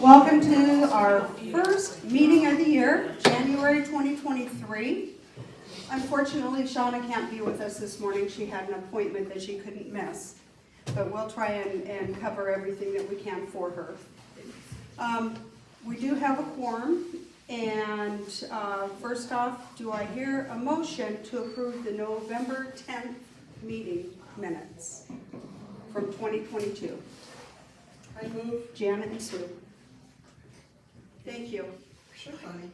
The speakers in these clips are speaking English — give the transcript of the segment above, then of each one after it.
Welcome to our first meeting of the year, January 2023. Unfortunately, Shauna can't be with us this morning. She had an appointment that she couldn't miss. But we'll try and cover everything that we can for her. We do have a quorum. And first off, do I hear a motion to approve the November 10th meeting minutes from 2022? I move. Janet and Sue. Thank you. Sure, honey.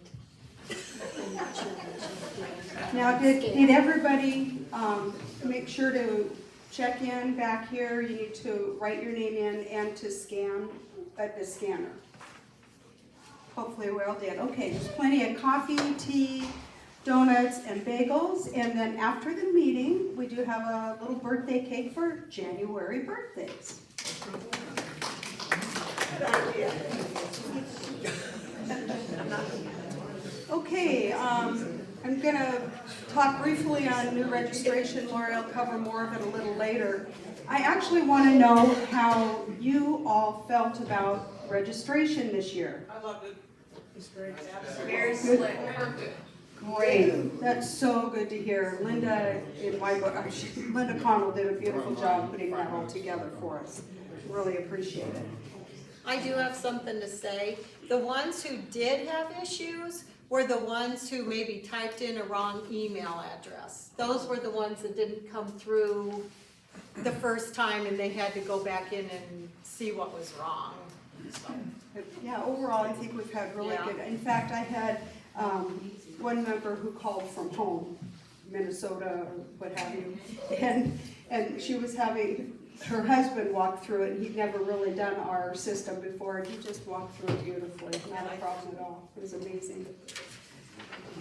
Now, did everybody make sure to check in back here? You need to write your name in and to scan at the scanner. Hopefully we all did. Okay, there's plenty of coffee, tea, donuts, and bagels. And then after the meeting, we do have a little birthday cake for January birthdays. Okay, I'm going to talk briefly on new registration. Lori will cover more of it a little later. I actually want to know how you all felt about registration this year. I loved it. It's great. Very slick. Great, that's so good to hear. Linda Linda Connell did a beautiful job putting that all together for us. Really appreciate it. I do have something to say. The ones who did have issues were the ones who maybe typed in a wrong email address. Those were the ones that didn't come through the first time and they had to go back in and see what was wrong. So, Yeah, overall, I think we've had really good. In fact, I had one member who called from home, Minnesota or what have you, and she was having her husband walk through it, and he'd never really done our system before, and he just walked through it beautifully. Not a problem at all. It was amazing.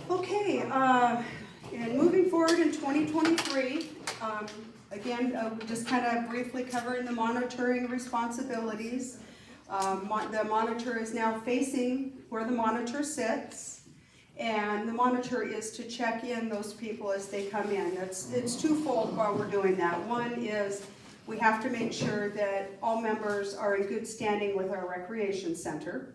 Okay, and moving forward in 2023, again, just kind of briefly covering the monitoring responsibilities. The monitor is now facing where the monitor sits, and the monitor is to check in those people as they come in. It's twofold while we're doing that. One is we have to make sure that all members are in good standing with our recreation center,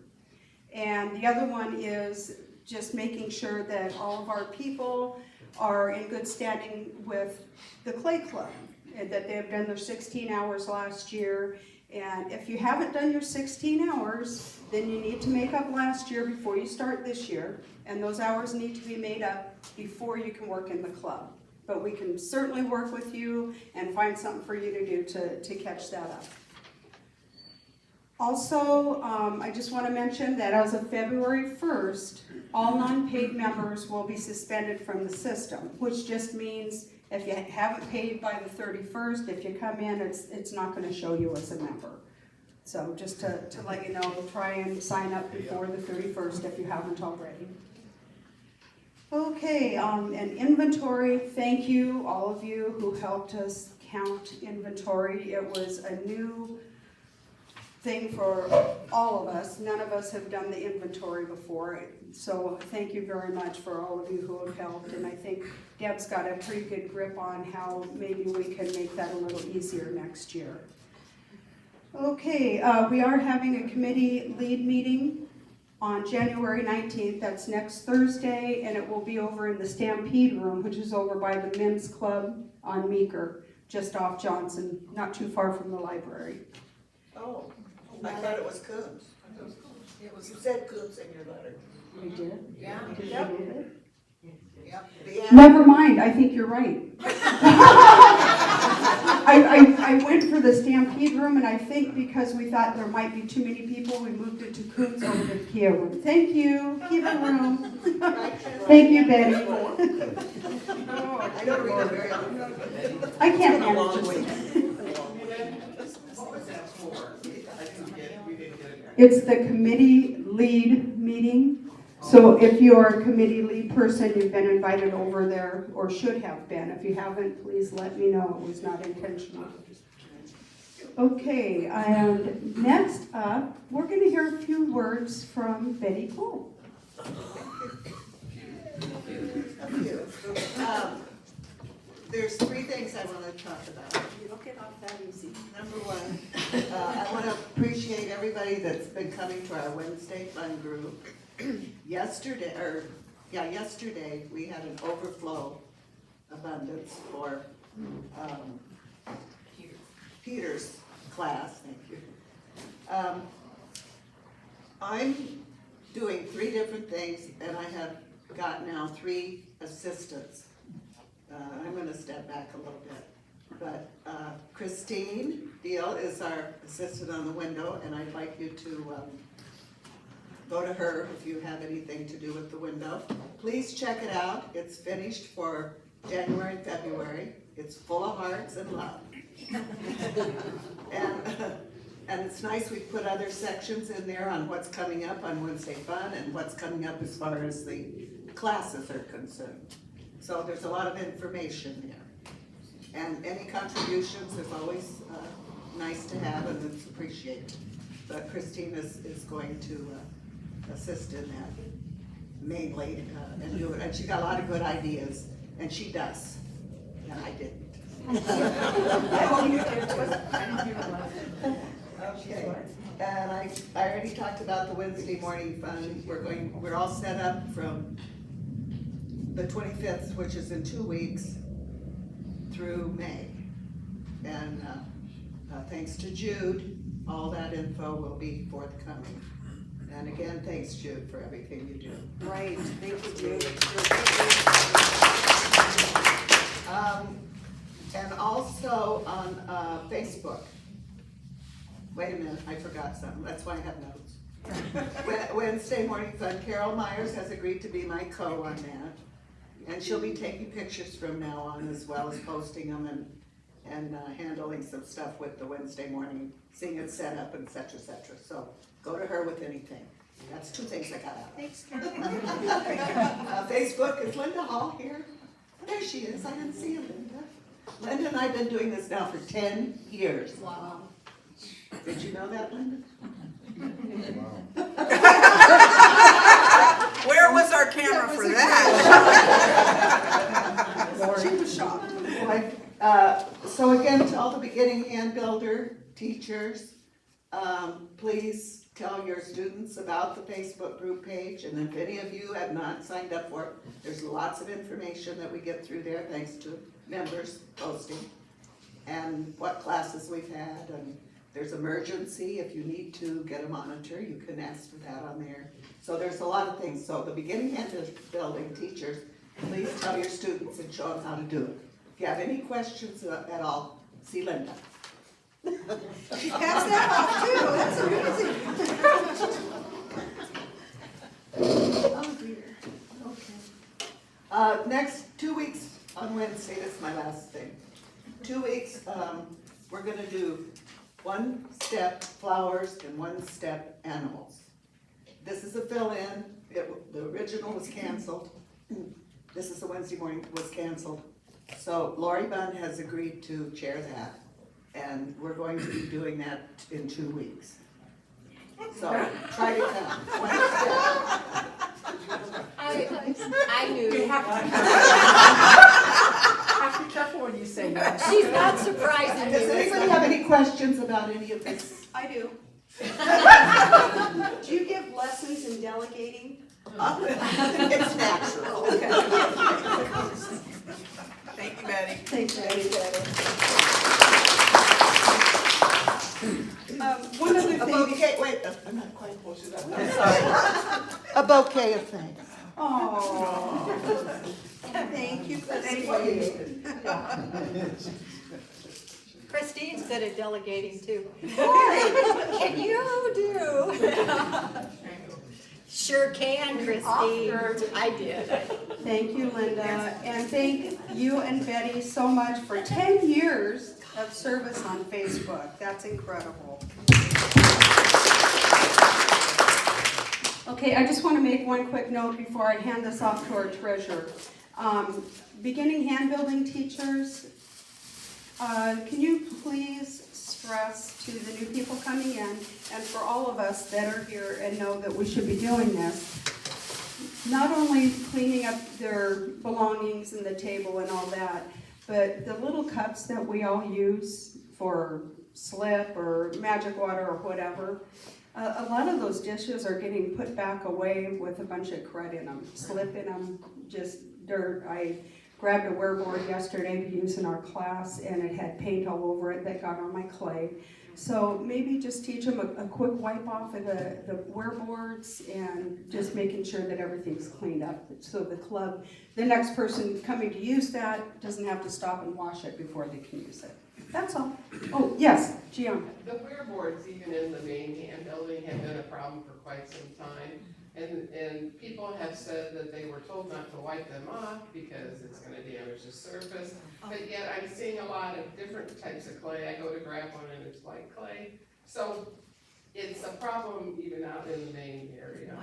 and the other one is just making sure that all of our people are in good standing with the Clay Club, and that they've done their 16 hours last year. And if you haven't done your 16 hours, then you need to make up last year before you start this year. And those hours need to be made up before you can work in the club. But we can certainly work with you and find something for you to do to catch that up. Also, I just want to mention that as of February 1st, all non-paid members will be suspended from the system, which just means if you haven't paid by the 31st, if you come in, it's not going to show you as a member. So just to let you know, try and sign up before the 31st if you haven't already. Okay, and inventory, thank you, all of you who helped us count inventory. It was a new thing for all of us. None of us have done the inventory before, so thank you very much for all of you who have helped, and I think Deb's got a pretty good grip on how maybe we can make that a little easier next year. Okay, we are having a committee lead meeting on January 19th. That's next Thursday, and it will be over in the Stampede Room, which is over by the Men's Club on Meeker, just off Johnson, not too far from the library. Oh, I thought it was Coons. You said Coons in your letter. You did? Yeah. Did Yep. you get it? Yep. Never mind, I think you're right. I went for the Stampede Room, and I think because we thought there might be too many people, we moved it to Coons over to the Kia Room. Thank you, Kia Room. Thank you, Betty. I don't read it very often. I can't It's been a long manage week. this. What was that for? I didn't get, we didn't get it. It's the committee lead meeting. So if you're a committee lead person, you've been invited over there, or should have been. If you haven't, please let me know. It was not intentional. Okay, and next up, we're going to hear a few words from Betty Cole. there's three things I wanna talk about. You don't get off that easy. Number one, I want to appreciate everybody that's been coming to our Wednesday fun group. Yesterday, we had an overflow abundance for Peter's class, thank you. I'm doing 3 different things, and I have got now 3 assistants. I'm gonna step back a little bit. But Christine Deal is our assistant on the window, and I'd like you to go to her if you have anything to do with the window. Please check it out. It's finished for January and February. It's full of hearts and love. And it's nice, we put other sections in there on what's coming up on Wednesday Fun and what's coming up as far as the classes are concerned. So there's a lot of information there. And any contributions is always nice to have, and it's appreciated. But Christine is going to assist in that mainly and do it. And she got a lot of good ideas, and she does. And I didn't. Okay. And I already talked about the Wednesday morning fun. We're all set up from the 25th, which is in 2 weeks, through May. And thanks to Jude, all that info will be forthcoming. And again, thanks Jude for everything you do. Right, thank you, Jude. And also on Facebook. Wait a minute, I forgot something, that's why I have notes. Wednesday Morning Fun, Carol Myers has agreed to be my co on that. And she'll be taking pictures from now on, as well as posting them and handling some stuff with the Wednesday morning, seeing it set up and et cetera, et cetera. So go to her with anything. That's 2 things I got out of it. Thanks, Facebook, is Linda Hall here? There she is, I didn't see you, Linda. Linda and I have been doing this now for 10 years. Wow. Did you know that, Linda? Where was our camera for that? She was shocked. So again, to all the beginning hand builder teachers, please tell your students about the Facebook group page, and if any of you have not signed up for it, there's lots of information that we get through there thanks to members posting, and what classes we've had, and there's emergency, if you need to get a monitor, you can ask for that on there. So there's a lot of things. So the beginning hand building teachers, please tell your students and show them how to do it. If you have any questions at all, see Linda. She passed that off too, that's amazing. Oh dear, okay. Next 2 weeks on Wednesday, this is my last thing. 2 weeks, we're gonna do 1 step flowers and 1 step animals. This is a fill-in. The original was canceled. This is the Wednesday morning, was canceled. So Lori Bunn has agreed to chair that, and we're going to be doing that in 2 weeks. So try to come. 1 step. I knew. You have to be careful when you say that. She's not surprising Does me. anybody have any questions about any of this? I do. Do you give lessons in delegating? It's natural. Thank you, Betty. Thanks, Betty. One other A thing. bouquet, wait, I'm not quite close enough. I'm sorry. A bouquet of thanks. Oh, thank you, Christine. Christine's good at delegating too. Boy, can you do? Sure can, Christine. I did. Thank you, Linda, and thank you and Betty so much for 10 years of service on Facebook. That's incredible. Okay, I just want to make one quick note before I hand this off to our treasurer. Beginning hand building teachers, can you please stress to the new people coming in, and for all of us that are here and know that we should be doing this, not only cleaning up their belongings and the table and all that, but the little cups that we all use for slip or magic water or whatever, a lot of those dishes are getting put back away with a bunch of crud in them, slip in them, just dirt. I grabbed a wear board yesterday to use in our class, and it had paint all over it that got on my clay. So maybe just teach them a quick wipe off of the wear boards and just making sure that everything's cleaned up. So the next person coming to use that doesn't have to stop and wash it before they can use it. That's all. Oh, yes, Gian. The wear boards, even in the main hand building, have been a problem for quite some time. And people have said that they were told not to wipe them off because it's gonna damage the surface. But yet I'm seeing a lot of different types of clay. I go to grab one and it's white clay. So it's a problem even out in the main area.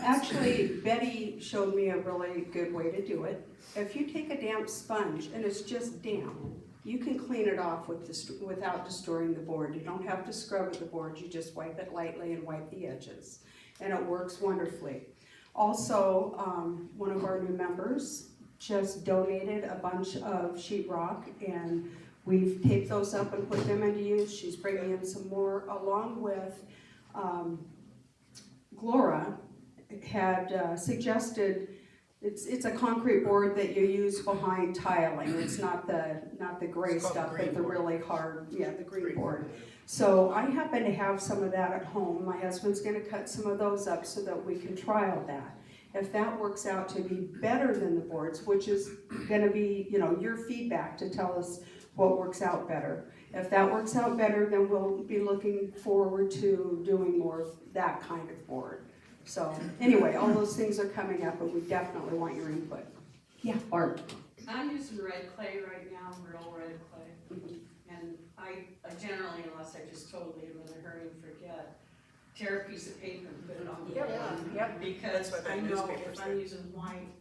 Actually, Betty showed me a really good way to do it. If you take a damp sponge and it's just damp, you can clean it off without destroying the board. You don't have to scrub at the board, you just wipe it lightly and wipe the edges. And it works wonderfully. Also, one of our new members just donated a bunch of sheetrock, and we've taped those up and put them into use. She's bringing in some more, along with Glora had suggested, it's a concrete board that you use behind tiling. It's not the gray It's called stuff, green but the board. really hard, the green board. So I happen to have some of that at home. My husband's gonna cut some of those up so that we can trial that. If that works out to be better than the boards, which is gonna be, your feedback to tell us what works out better. If that works out better, then we'll be looking forward to doing more of that kind of board. So anyway, all those things are coming up, but we definitely want your input. Yeah, Barb. I'm using red clay right now, real red clay. And I generally, unless I just totally am in a hurry and forget, tear a piece of paper and put it on the board. Yep. Because That's what I that know newspaper if I'm using white,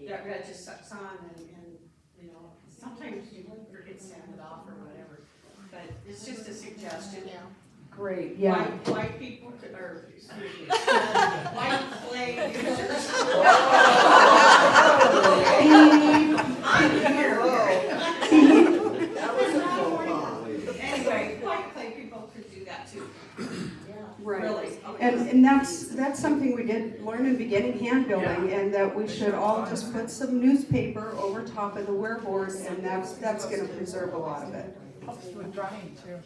that red just sucks on and sometimes you forget to sand it off or whatever. But it's just a suggestion. Great, yeah. White people, or, excuse me, white clay users. Anyway, white clay people could do that too. Right. Really. And that's something we did learn in beginning hand building, and that we should all just put some newspaper over top of the wear board, and that's gonna preserve a lot of it. Helps with drying too.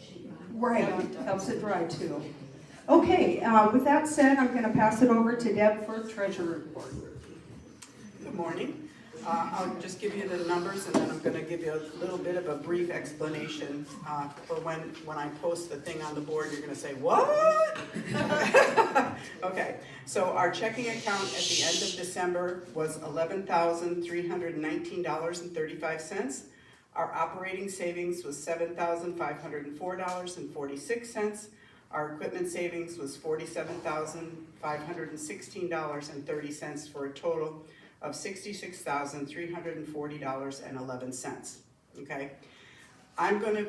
Right, helps it dry too. Okay, with that said, I'm gonna pass it over to Deb for treasurer report. Good morning. I'll just give you the numbers and then I'm going to give you a little bit of a brief explanation for when I post the thing on the board, you're going to say, what? Okay, so our checking account at the end of December was $11,319.35. Our operating savings was $7,504.46. Our equipment savings was $47,516.30 for a total of $66,340.11, okay? I'm gonna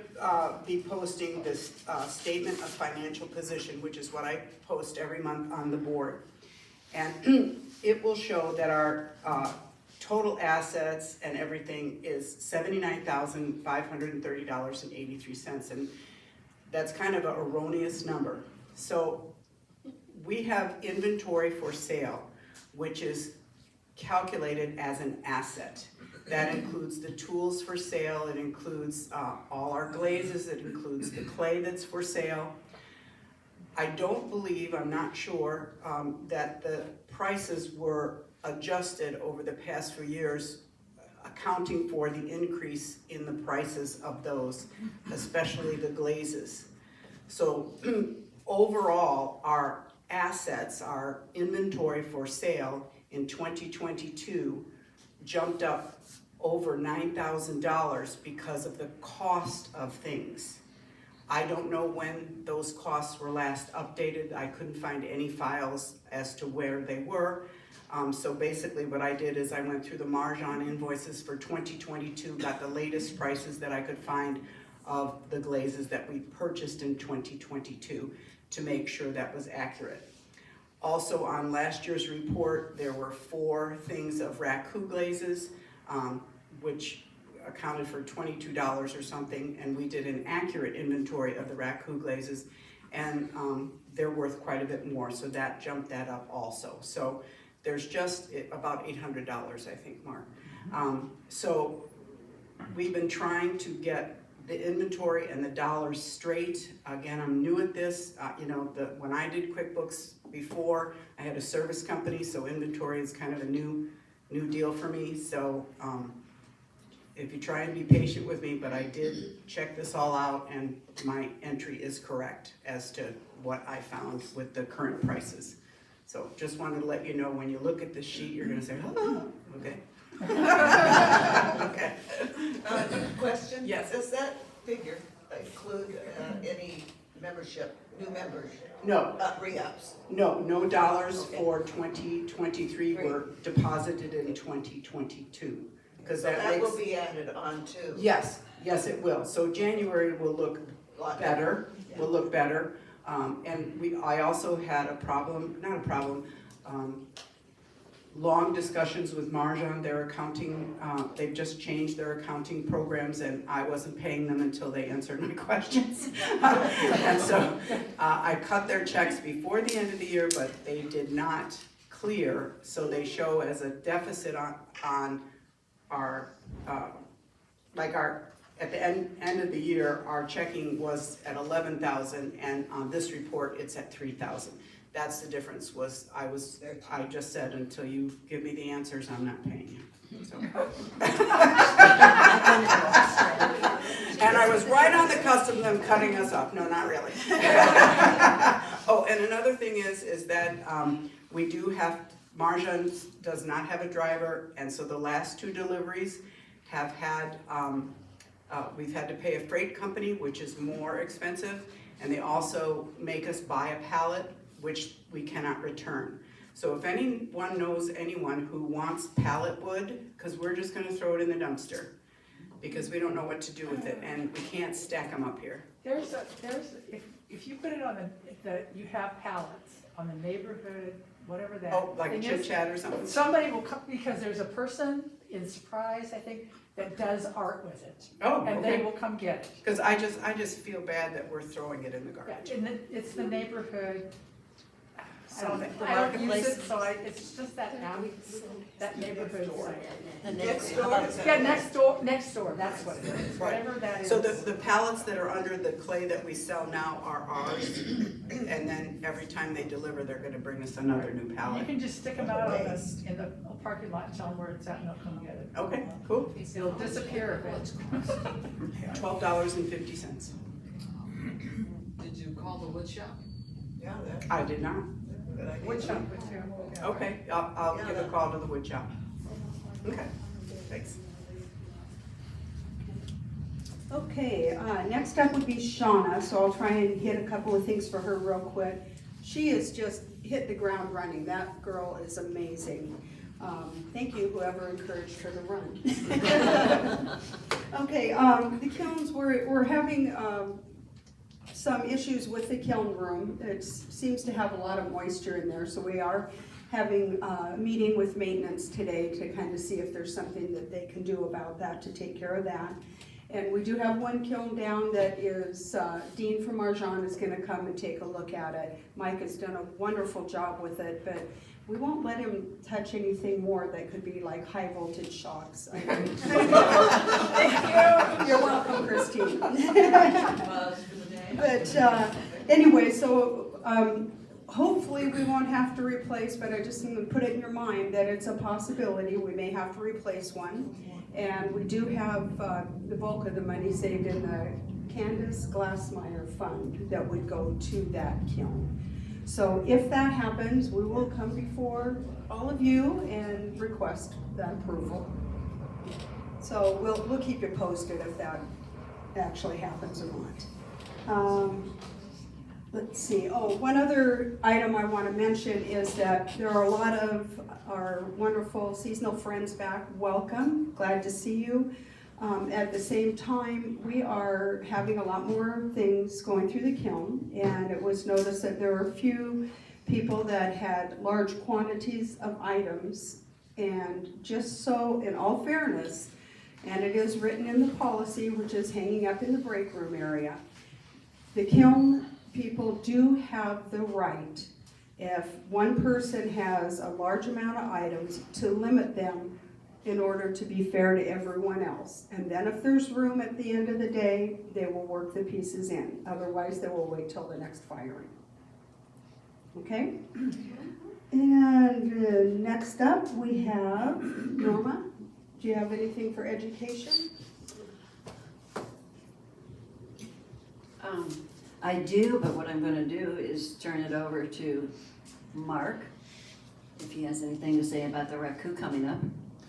be posting this statement of financial position, which is what I post every month on the board. And it will show that our total assets and everything is $79,530.83, and that's kind of an erroneous number. So we have inventory for sale, which is calculated as an asset. That includes the tools for sale, it includes all our glazes, it includes the clay that's for sale. I don't believe, I'm not sure, that the prices were adjusted over the past few years, accounting for the increase in the prices of those, especially the glazes. So overall, our assets, our inventory for sale in 2022 jumped up over $9,000 because of the cost of things. I don't know when those costs were last updated. I couldn't find any files as to where they were. So basically what I did is I went through the Marjan invoices for 2022, got the latest prices that I could find of the glazes that we purchased in 2022 to make sure that was accurate. Also on last year's report, there were 4 things of Raku glazes, which accounted for $22 or something, and we did an accurate inventory of the Raku glazes, and they're worth quite a bit more, so that jumped that up also. So there's just about $800, I think, Mark. So we've been trying to get the inventory and the dollars straight. Again, I'm new at this. When I did QuickBooks before, I had a service company, so inventory is kind of a new deal for me. So if you try and be patient with me, but I did check this all out, and my entry is correct as to what I found with the current prices. So just wanted to let you know, when you look at the sheet, you're gonna say, oh, okay. Okay. Question? Yes. Does that figure include any membership, new members, No, re-ups? no dollars Okay. for 2023 were deposited in 2022. Because So that will be added on too. Yes, it will. So January will look better, and I also had long discussions with Marjan, their accounting, they've just changed their accounting programs, and I wasn't paying them until they answered my questions. And so I cut their checks before the end of the year, but they did not clear, so they show as a deficit on our, at the end of the year, our checking was at 11,000, and on this report, it's at 3,000. That's the difference, I just said, until you give me the answers, I'm not paying you, so. And I was right on the cusp of them cutting us off, no, not really. Oh, and another thing is that we do have, Marjan does not have a driver, and so the last 2 deliveries have had, we've had to pay a freight company, which is more expensive, and they also make us buy a pallet, which we cannot return. So if anyone knows anyone who wants pallet wood, because we're just gonna throw it in the dumpster, because we don't know what to do with it, and we can't stack them up here. If you put it on you have pallets on the neighborhood, whatever that. Oh, like thing Chit is, Chat or something? somebody will come, because there's a person in Surprise, I think, that does art with it. Oh, And they okay. will come get it. Because I just feel bad that we're throwing it in the garbage. And it's the neighborhood. Something. I don't use it, so it's just that neighborhood site. Next door? Yeah, next door, that's what it is, Right. whatever that is. So the pallets that are under the clay that we sell now are ours, and then every time they deliver, they're gonna bring us another new You pallet. can just stick them out in the parking lot and tell them where it's at and they'll come get it. Okay, cool. It'll disappear if it's. $12.50. Did you call the wood shop? Yeah, that's I did not. a good idea. Wood shop would too. Okay, I'll give a call to the wood shop. Okay, thanks. Okay, next up would be Shauna, so I'll try and hit a couple of things for her real quick. She has just hit the ground running. That girl is amazing. Thank you, whoever encouraged her to run. Okay, the kilns, we're having some issues with the kiln room. It seems to have a lot of moisture in there, so we are having a meeting with maintenance today to kind of see if there's something that they can do about that, to take care of that. And we do have one kiln down that is, Dean from Marjan is gonna come and take a look at it. Mike has done a wonderful job with it, but we won't let him touch anything more that could be like high voltage shocks. I mean, thank you. You're welcome, Christine. But anyway, so hopefully we won't have to replace, but I just want to put it in your mind that it's a possibility. We may have to replace one. And we do have the bulk of the money saved in the Candace Glassmeyer fund that would go to that kiln. So if that happens, we will come before all of you and request that approval. So we'll keep you posted if that actually happens or not. Let's see, one other item I want to mention is that there are a lot of our wonderful seasonal friends back. Welcome, glad to see you. At the same time, we are having a lot more things going through the kiln, and it was noticed that there were a few people that had large quantities of items, and just so, in all fairness, and it is written in the policy, which is hanging up in the break room area. The kiln people do have the right, if one person has a large amount of items, to limit them in order to be fair to everyone else. And then if there's room at the end of the day, they will work the pieces in. Otherwise, they will wait till the next firing. Okay? And next up, we have Norma. Do you have anything for education? I do, but what I'm gonna do is turn it over to Mark, if he has anything to say about the Raku coming up.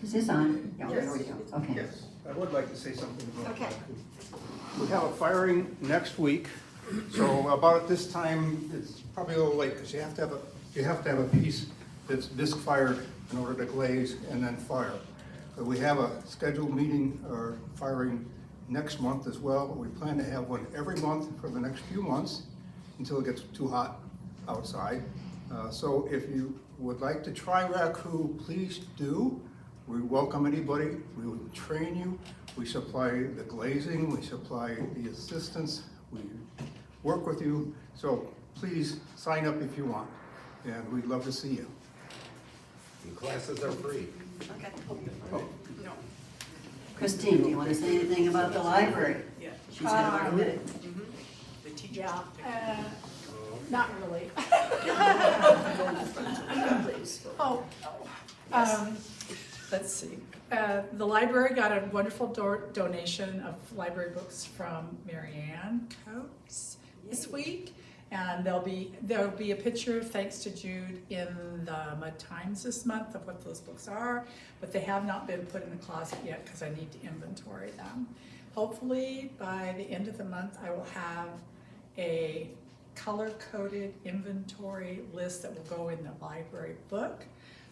Is this on? Yeah, there we go, okay. Yes, I would like to say something about Okay. that. We have a firing next week, so about this time, it's probably a little late, because you have to have a piece that's disc fired in order to glaze and then fire. But we have a scheduled meeting or firing next month as well, but we plan to have one every month for the next few months until it gets too hot outside. So if you would like to try Raku, please do. We welcome anybody, we will train you, we supply the glazing, we supply the assistance, we work with you, so please sign up if you want, and we'd love to see you. And classes are free. Okay. Christine, do you wanna say anything about the library? Yeah. She's gonna recommend it. The teachers. Yeah, not really. Oh, let's see. The library got a wonderful donation of library books from Marianne Coates this week. And there'll be a picture of Thanks to Jude in the Mud Times this month of what those books are, but they have not been put in the closet yet because I need to inventory them. Hopefully by the end of the month I will have a color-coded inventory list that will go in the library book.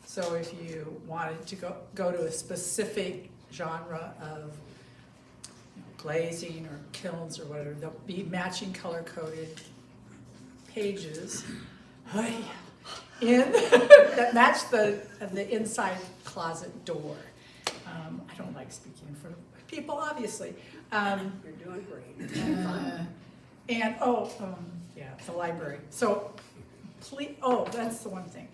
So if you wanted to go to a specific genre of glazing or kilns or whatever, there'll be matching color-coded pages in that match the inside closet door. I don't like speaking in front of people, obviously. You're doing great. And yeah, the library. So please, that's the one thing.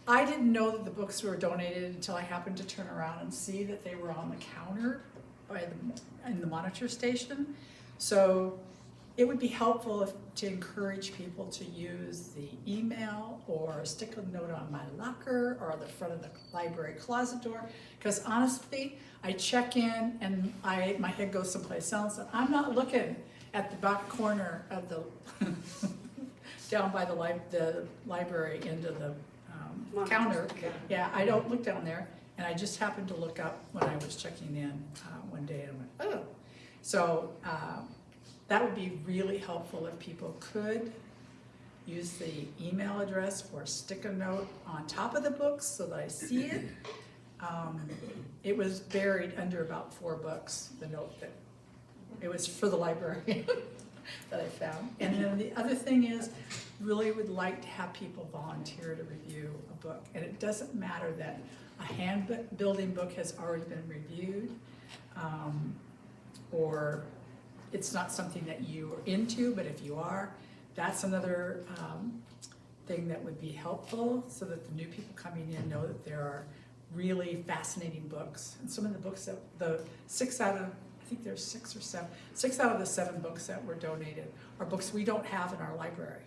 I didn't know that the books were donated until I happened to turn around and see that they were on the counter in the monitor station. So it would be helpful to encourage people to use the email or stick a note on my locker or the front of the library closet door. Because honestly, I check in and my head goes someplace else. And I'm not looking at the back corner of the down by the library into the counter. Yeah, I don't look down there. And I just happened to look up when I was checking in one day and I went, oh. So that would be really helpful if people could use the email address or stick a note on top of the books so that I see it. It was buried under about 4 books, the note that it was for the library that I found. And then the other thing is, really would like to have people volunteer to review a book. And it doesn't matter that a hand building book has already been reviewed, or it's not something that you are into, but if you are, that's another thing that would be helpful so that the new people coming in know that there are really fascinating books. And some of the books that I think there's 6 or 7, 6 out of the 7 books that were donated are books we don't have in our library.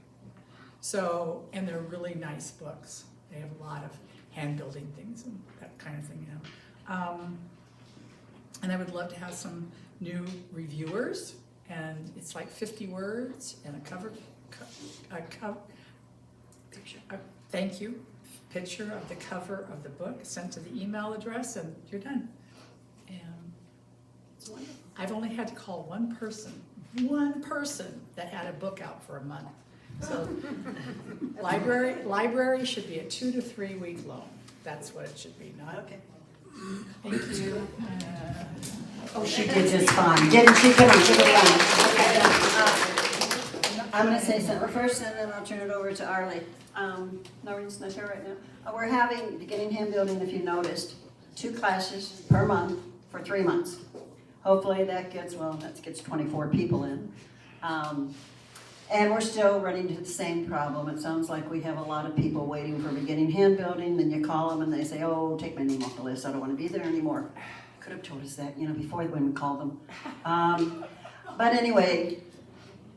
So, and they're really nice books. They have a lot of hand building things and that kind of thing, And I would love to have some new reviewers, and it's like 50 words and a thank you, picture of the cover of the book sent to the email address, and you're done. And it's wonderful. I've only had to call one person that had a book out for a month. So library should be a 2 to 3 week loan. That's what it should be, not. Okay. Thank you. Oh, she did just fine, didn't she? Come on, give it one. I'm gonna say something first, and then I'll turn it over to Arlie. Noreen's not here right now. We're beginning hand building, if you noticed, 2 classes per month for 3 months. Hopefully that gets 24 people in. And we're still running into the same problem. It sounds like we have a lot of people waiting for beginning hand building, then you call them and they say, oh, take my name off the list, I don't wanna be there anymore. Could have told us that, before when we called them. But anyway,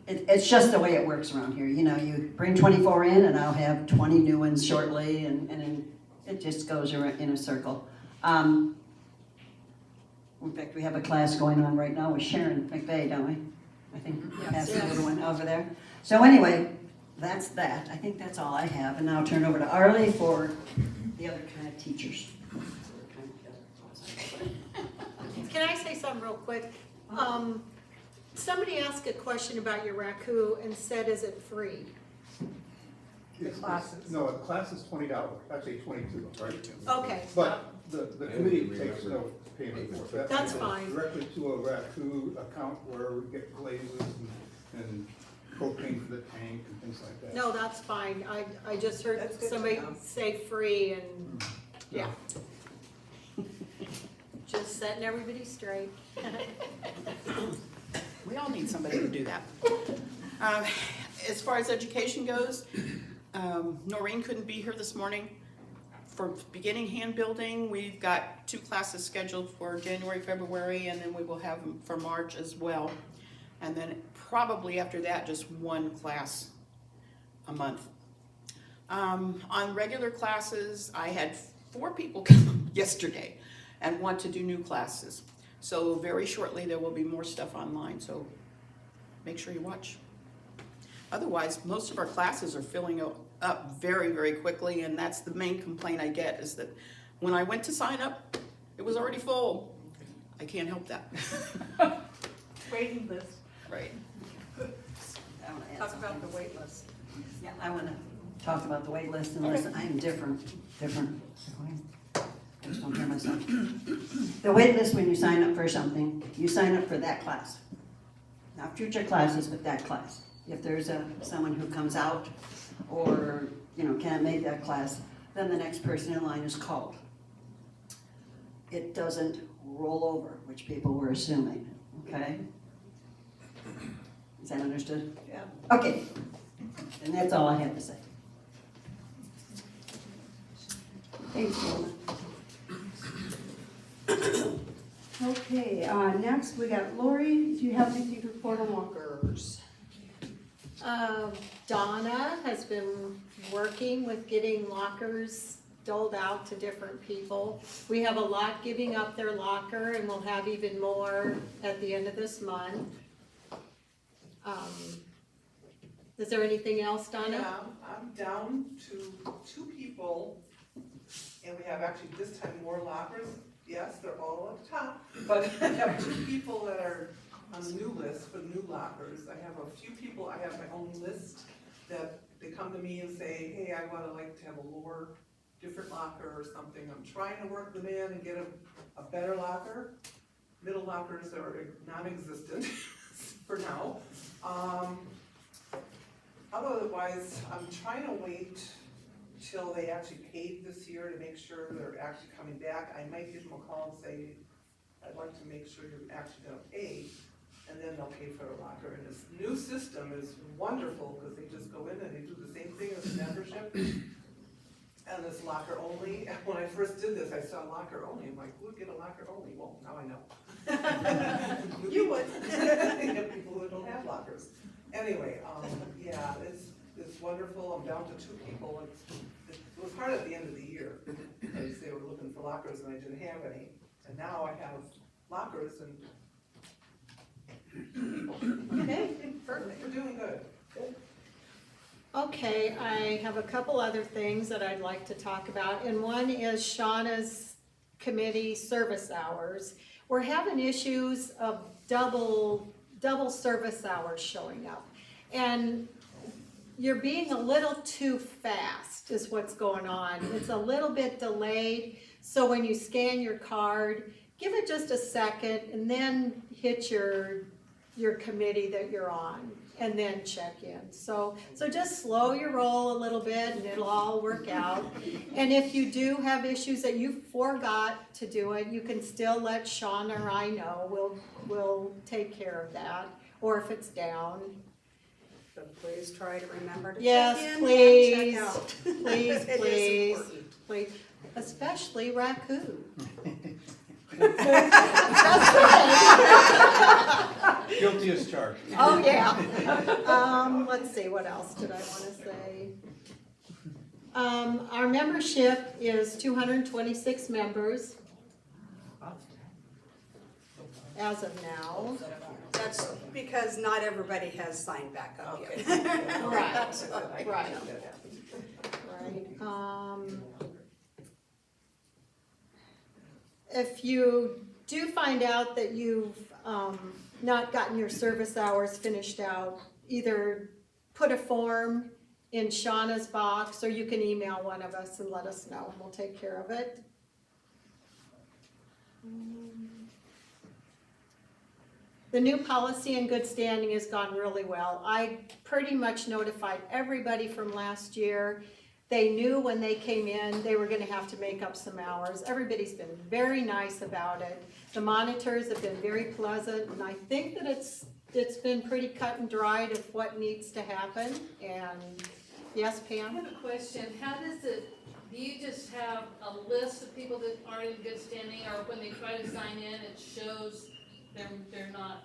it's just the way it works around here. You bring 24 in and I'll have 20 new ones shortly and it just goes around in a circle. In fact, we have a class going on right now with Sharon McVeigh, don't we? I think that's the little one over there. So anyway, that's that. I think that's all I have. And now I'll turn over to Arlie for the other kind of teachers. Can I say something real quick? Somebody asked a question about your Raku and said, is it free? No, the class is $20, actually 22, right? Okay. But the committee takes no payment for it. That's goes fine. Directly to a Raku account where we get glazes and propane for the tank and things like that. No, that's fine. I just heard That's good to somebody know. say free and, yeah. Just setting everybody straight. We all need somebody to do that. As far as education goes, Noreen couldn't be here this morning. For beginning hand building, we've got 2 classes scheduled for January, February, and then we will have them for March as well. And then probably after that, just 1 class a month. On regular classes, I had 4 people come yesterday and want to do new classes. So very shortly, there will be more stuff online, so make sure you watch. Otherwise, most of our classes are filling up very, very quickly, and that's the main complaint I get, is that when I went to sign up, it was already full. I can't help that. Waiting list. Right. I wanna add Talk something. about the wait list. Yeah, I want to talk about the wait list, and listen, I'm different. I just don't hear myself. The wait list, when you sign up for something, you sign up for that class. Not future classes, but that class. If there's someone who comes out or, can't make that class, then the next person in line is called. It doesn't roll over, which people were assuming, okay? Is that understood? Yeah. Okay, and that's all I have to say. Thanks, Donna. Okay, next we got Lori. Do you have anything to report on lockers? Donna has been working with getting lockers doled out to different people. We have a lot giving up their locker, and we'll have even more at the end of this month. Is there anything else, Donna? Yeah, I'm down to 2 people, and we have actually this time more lockers. Yes, they're all up top, but I have 2 people that are on the new list for new lockers. I have a few people, I have my own list that they come to me and say, hey, I would like to have a lower, different locker or something. I'm trying to work them in and get a better locker. Middle lockers are non-existent for now. Otherwise, I'm trying to wait till they actually paid this year to make sure they're actually coming back. I might give them a call and say, I'd like to make sure you're actually gonna pay, and then they'll pay for a locker. And this new system is wonderful, because they just go in and they do the same thing as membership. And this locker only, when I first did this, I saw locker only, I'm like, who would get a locker only? Well, now I know. You would. You have people who don't have lockers. Anyway, yeah, it's wonderful. I'm down to 2 people. It was hard at the end of the year, because they were looking for lockers and I didn't have any. And now I have lockers and 2 people. Okay, perfect. We're doing good. Okay, I have a couple other things that I'd like to talk about, and one is Shauna's committee service hours. We're having issues of double service hours showing up. And you're being a little too fast is what's going on. It's a little bit delayed, so when you scan your card, give it just a second and then hit your committee that you're on. and then check in. So just slow your roll a little bit and it'll all work out. And if you do have issues that you forgot to do it, you can still let Sean or I know. We'll take care of that, or if it's down. But please try to remember to check Yes, in please, and check out. please, It is please, important. please, especially raccoon. Guilty as charged. Oh, yeah. Let's see, what else did I wanna say? Our membership is 226 members as of now. That's because not everybody has signed back up yet. Right, right. If you do find out that you've not gotten your service hours finished out, either put a form in Shauna's box, or you can email one of us and let us know, and we'll take care of it. The new policy in good standing has gone really well. I pretty much notified everybody from last year. They knew when they came in, they were gonna have to make up some hours. Everybody's been very nice about it. The monitors have been very pleasant, and I think that it's been pretty cut and dried of what needs to happen. And, yes, I Pam? have a question. How does it, do you just have a list of people that aren't in good standing, or when they try to sign in, it shows they're not?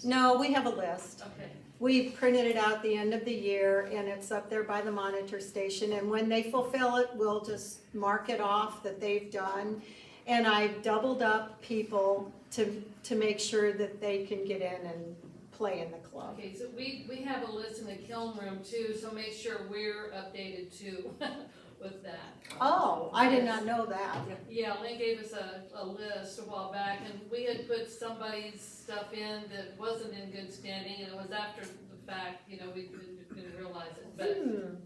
No, we have a list. Okay. We printed it out at the end of the year, and it's up there by the monitor station, and when they fulfill it, we'll just mark it off that they've done. And I've doubled up people to make sure that they can get in and play in the club. Okay, so we have a list in the kiln room too, so make sure we're updated too with that. Oh, I did not know that. Yeah, Lynn gave us a list a while back, and we had put somebody's stuff in that wasn't in good standing, and it was after the fact, we didn't realize it, but.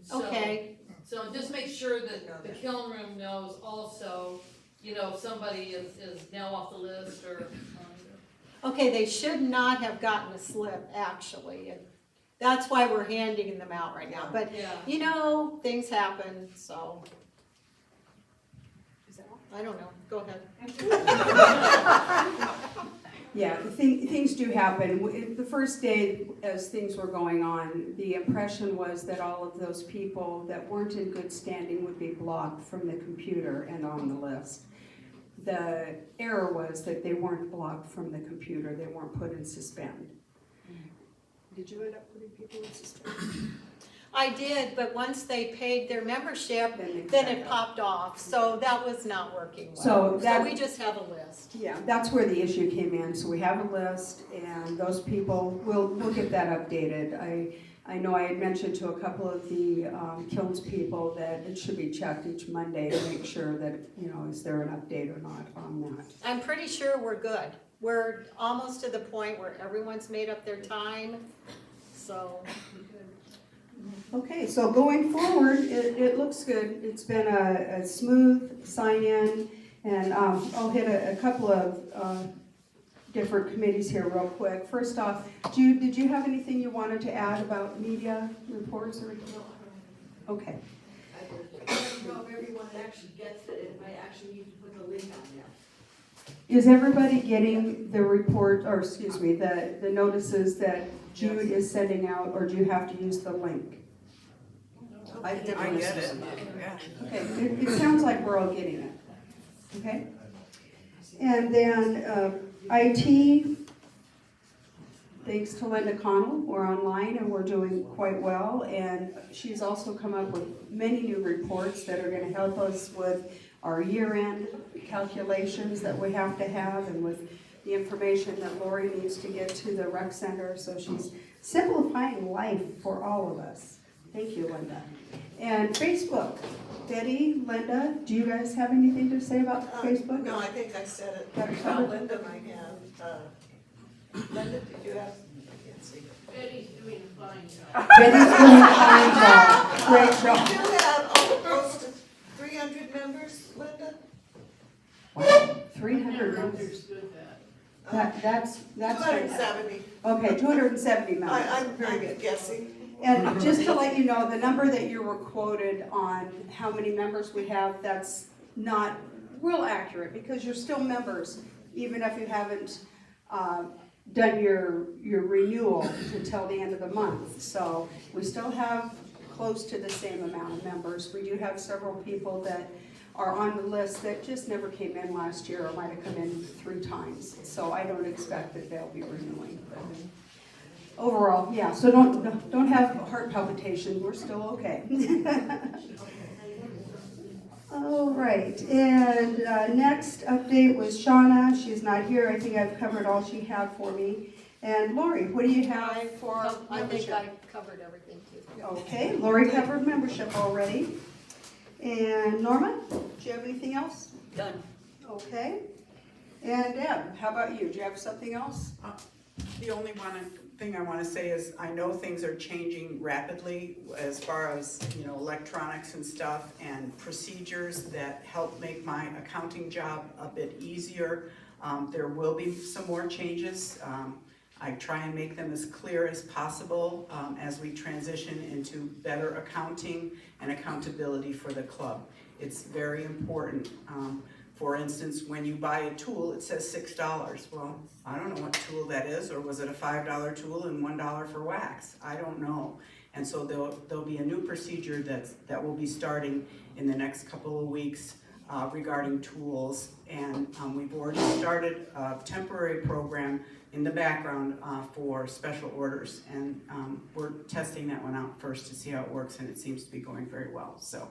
so- Okay, So just make sure that the kiln room knows also, if somebody is now off the list or. okay, they should not have gotten a slip, actually. And that's why we're handing them out right now, but Yeah. things happen, so. Is that all? I don't know, go ahead. Yeah, things do happen. The first day, as things were going on, the impression was that all of those people that weren't in good standing would be blocked from the computer and on the list. The error was that they weren't blocked from the computer, they weren't put in suspend. Did you end up putting people in suspend? I did, but once they paid their membership, Then then it popped off, so that was not working well. So that- we just have a list. Yeah, that's where the issue came in, so we have a list, and those people, we'll get that updated. I know I had mentioned to a couple of the Kilns people that it should be checked each Monday to make sure that, is there an update or not on that. I'm pretty sure we're good. We're almost to the point where everyone's made up their time, so. Okay, so going forward, it looks good. It's been a smooth sign-in, and I'll hit a couple of different committees here real quick. First off, Jude, did you have anything you wanted to add about media reports or anything? Okay. I don't know if everyone actually gets it, if I actually need to put the link on there. Is everybody getting the report, or excuse me, the notices that Jude is sending out, or do you have to use the link? I get it. Okay, it sounds like we're all getting it, okay? And then, IT, thanks to Linda Connell, we're online and we're doing quite well. And she's also come up with many new reports that are gonna help us with our year-end calculations that we have to have, and with the information that Lori needs to get to the rec center. So she's simplifying life for all of us. Thank you, Linda. And Facebook, Betty, Linda, do you guys have anything to say about Facebook? No, I think I said it. Got it covered? Linda might have, Linda, did you have? I can't see. Betty's doing a fine job. Betty's doing a fine job. Great job. You have close to 300 members, Linda? Wow, 300 members. Understood that. That's. 270. Okay, 270 members. Very I'm good. guessing. And just to let you know, the number that you were quoted on how many members we have, that's not real accurate, because you're still members, even if you haven't done your renewal until the end of the month. So we still have close to the same amount of members. We do have several people that are on the list that just never came in last year, or might have come in 3 times. So I don't expect that they'll be renewing. But overall, yeah, so don't have heart palpitations, we're still okay. All right, and next update was Shauna. She's not here. I think I've covered all she had for me. And Lori, what do you have for I think membership? I covered everything too. Okay, Lori covered membership already. And Norma, do you have anything else? Done. Okay. And Deb, how about you? Do you have something else? The only thing I want to say is I know things are changing rapidly as far as, electronics and stuff and procedures that help make my accounting job a bit easier. There will be some more changes. I try and make them as clear as possible as we transition into better accounting and accountability for the club. It's very important. For instance, when you buy a tool, it says $6. Well, I don't know what tool that is, or was it a $5 tool and $1 for wax? I don't know. And so there'll be a new procedure that will be starting in the next couple of weeks regarding tools. And we've already started a temporary program in the background for special orders. And we're testing that one out first to see how it works, and it seems to be going very well. So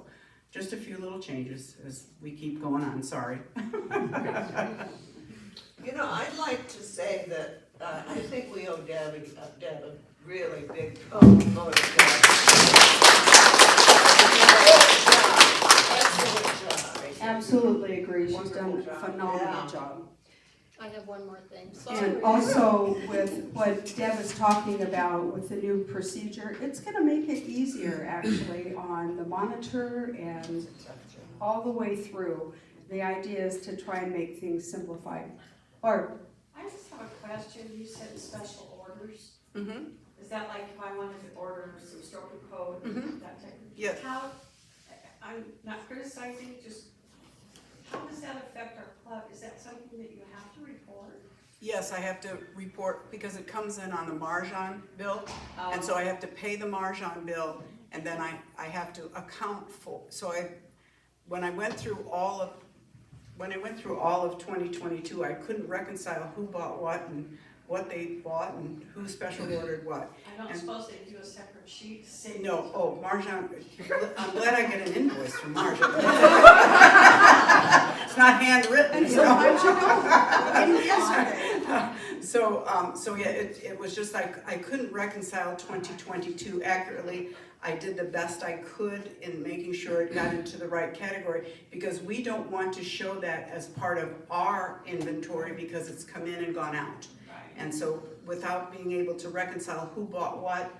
just a few little changes as we keep going on, sorry. I'd like to say that I think we owe Deb a really big vote of Excellent job. Absolutely agree. She's done a phenomenal Yeah. job. I have one more thing. Sorry. And also with what Deb was talking about with the new procedure, it's gonna make it easier actually on the monitor and all the way through. The idea is to try and make things simplified. Barb? I just have a question. You said special orders. Mm-hmm. Is that like if I wanted to order some stroke code, that type of? Yes. How, I'm not criticizing, just how does that affect our club? Is that something that you have to report? Yes, I have to report because it comes in on the Marjan bill. And so I have to pay the Marjan bill, and then I have to account for, when I went through all of 2022, I couldn't reconcile who bought what and what they bought and who special ordered what. I don't suppose they do a separate sheet to say. No, Marjan, I'm glad I get an invoice from Marjan. It's not handwritten, you know. Yesterday. So yeah, it was just like, I couldn't reconcile 2022 accurately. I did the best I could in making sure it got into the right category, because we don't want to show that as part of our inventory because it's come in and gone out. And so without being able to reconcile who bought what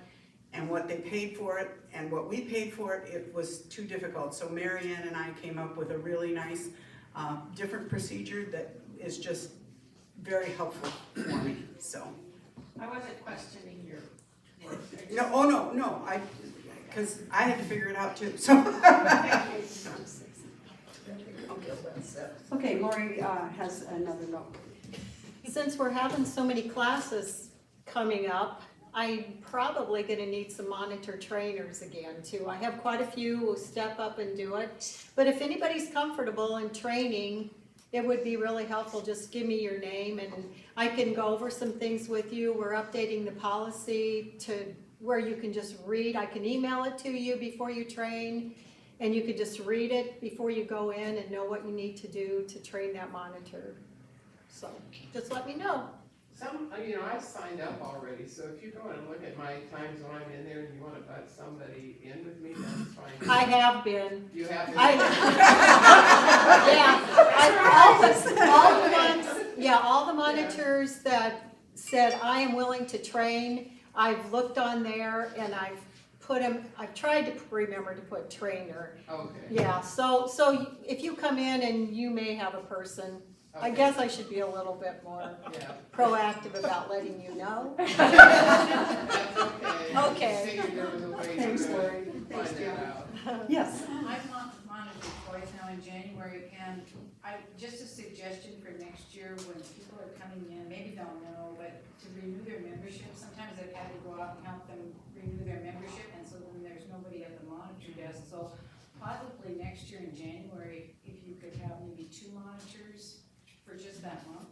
and what they paid for it and what we paid for it, it was too difficult. So Mary Ann and I came up with a really nice different procedure that is just very helpful for me, so. I wasn't questioning your. No, because I had to figure it out too, so. Okay, Lori has another note. Since we're having so many classes coming up, I'm probably gonna need some monitor trainers again too. I have quite a few who step up and do it. But if anybody's comfortable in training, it would be really helpful. Just give me your name and I can go over some things with you. We're updating the policy to where you can just read. I can email it to you before you train, and you could just read it before you go in and know what you need to do to train that monitor. So just let me know. I signed up already, so if you go and look at my times when I'm in there and you wanna butt somebody in with me, that's fine. I have been. You have to. All the monitors that said I am willing to train, I've looked on there and I've tried to remember to put trainer. Okay. Yeah, so if you come in and you may have a person I guess I should be a little bit more Yeah, proactive about letting you know. that's okay. Okay. I figured there was a way to Thanks, Lori. find Thanks, that Jen. out. Yes. I've monitored twice now in January, and just a suggestion for next year, when people are coming in, maybe don't know, but to renew their membership, sometimes I've had to go out and help them renew their membership, and so then there's nobody at the monitor desk, so possibly next year in January, if you could have maybe 2 monitors for just that month,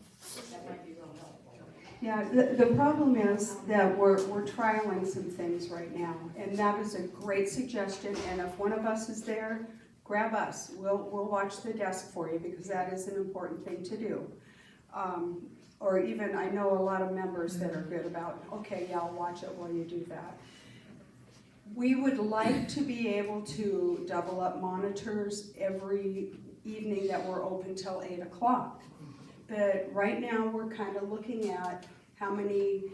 that might be real helpful. Yeah, the problem is that we're trialing some things right now, and that is a great suggestion, and if one of us is there, grab us. We'll watch the desk for you, because that is an important thing to do. Or even, I know a lot of members that are good about, okay, yeah, I'll watch it while you do that. We would like to be able to double up monitors every evening that we're open till 8 o'clock. But right now, we're kind of looking at how many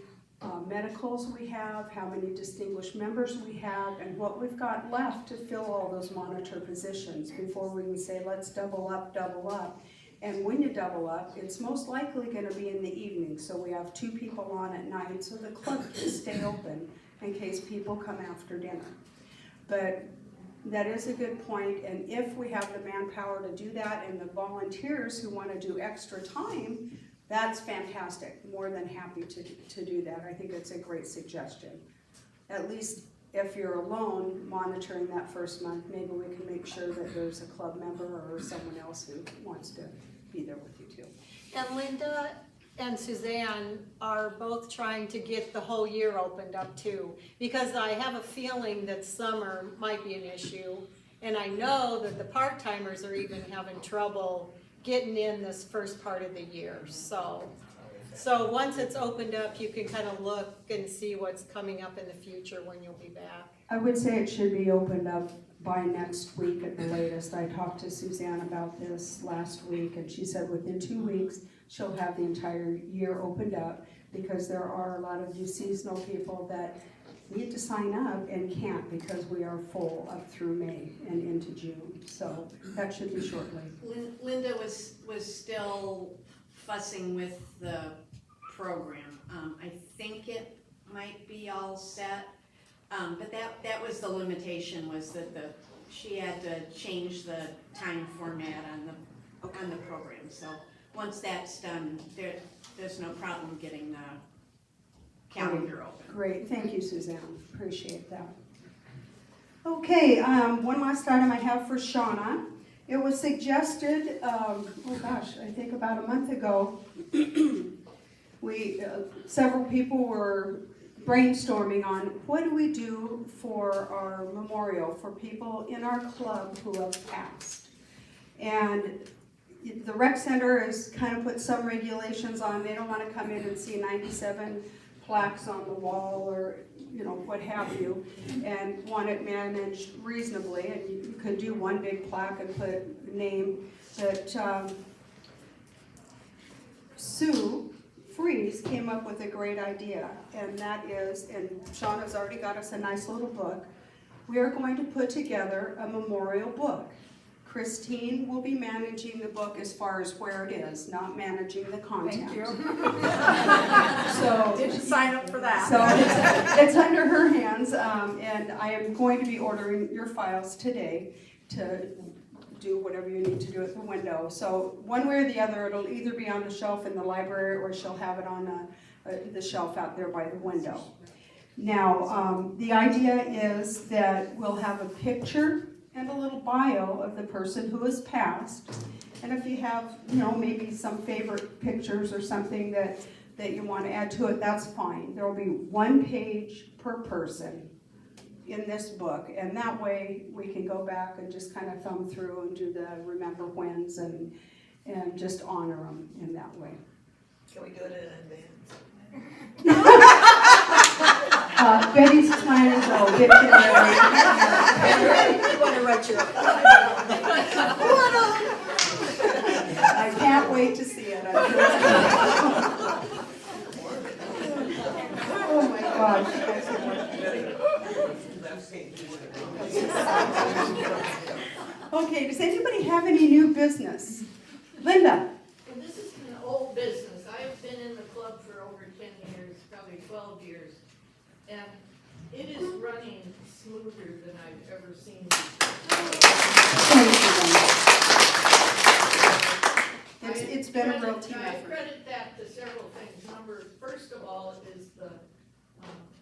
medicals we have, how many distinguished members we have, and what we've got left to fill all those monitor positions before we can say, let's double up, double up. And when you double up, it's most likely gonna be in the evening, so we have 2 people on at night, so the club can stay open in case people come after dinner. But that is a good point, and if we have the manpower to do that and the volunteers who wanna do extra time, that's fantastic, more than happy to do that. I think it's a great suggestion. At least if you're alone monitoring that first month, maybe we can make sure that there's a club member or someone else who wants to be there with you too. And Linda and Suzanne are both trying to get the whole year opened up too, because I have a feeling that summer might be an issue, and I know that the part-timers are even having trouble getting in this first part of the year. So once it's opened up, you can kind of look and see what's coming up in the future when you'll be back. I would say it should be opened up by next week at the latest. I talked to Suzanne about this last week, and she said within 2 weeks, she'll have the entire year opened up, because there are a lot of you seasonal people that need to sign up and can't, because we are full up through May and into June. So that should be shortly. Linda was still fussing with the program. I think it might be all set, but that was the limitation, was that she had to change the time format on the program. So once that's done, there's no problem getting the calendar open. Great, thank you, Suzanne, appreciate that. Okay, one last item I have for Shauna. It was suggested, oh gosh, I think about a month ago, several people were brainstorming on what do we do for our memorial for people in our club who have passed. And the rec center has kind of put some regulations on. They don't want to come in and see 97 plaques on the wall or, what have you, and want it managed reasonably. And you could do one big plaque and put a name. But Sue Freeze came up with a great idea, and that is, and Shauna's already got us a nice little book, we are going to put together a memorial book. Christine will be managing the book as far as where it is, not managing the content. Thank you. So, Did you sign up for that? So it's under her hands, and I am going to be ordering your files today to do whatever you need to do at the window. So one way or the other, it'll either be on the shelf in the library, or she'll have it on the shelf out there by the window. Now, the idea is that we'll have a picture and a little bio of the person who has passed. And if you have, maybe some favorite pictures or something that you want to add to it, that's fine. There will be 1 page per person in this book, and that way we can go back and just kind of thumb through and do the remember whens and just honor them in that way. Can we do it in advance? Betty's planning to get to You want to write your I can't wait to see it. Oh my gosh. Okay, does anybody have any new business? Linda? And this is whole business. I've been in the club for over 10 years, probably 12 years, and it is running smoother than I've ever seen it. It's been a real team I effort. credit that to several things. First of all, is the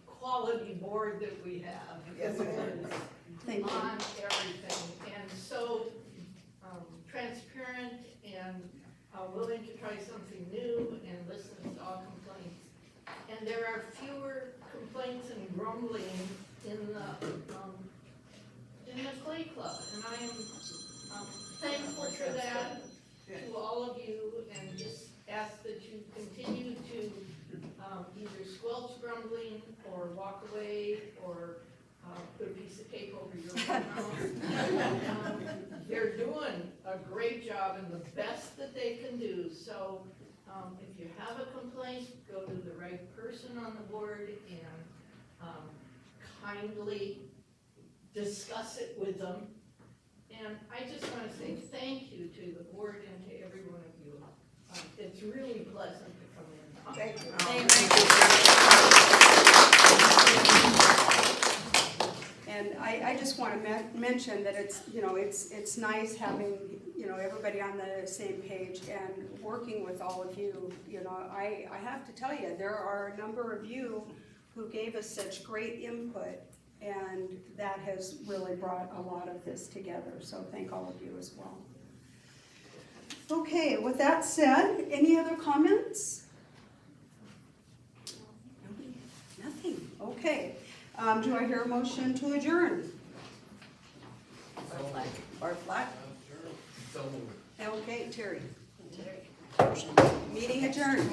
quality board that we have. Yes, Who it is Thank you. on everything, and so transparent and willing to try something new and listen to all complaints. And there are fewer complaints and grumbling in the Clay Club, and I am thankful for that to all of you, and just ask that you continue to either squelch grumbling or walk away or put a piece of tape over your mouth. They're doing a great job and the best that they can do, so if you have a complaint, go to the right person on the board and kindly discuss it with them. And I just want to say thank you to the board and to every one of you. It's really pleasant to come in. Thank you. And I just want to mention that it's, you know, it's nice having, you know, everybody on the same page and working with all of you. You know, I have to tell you, there are a number of you who gave us such great input, and that has really brought a lot of this together. So thank all of you as well. Okay, with that said, any other comments? Nothing, okay. Do I hear a motion to adjourn? Barb Black? So moved. Okay, Terry. Meeting adjourned.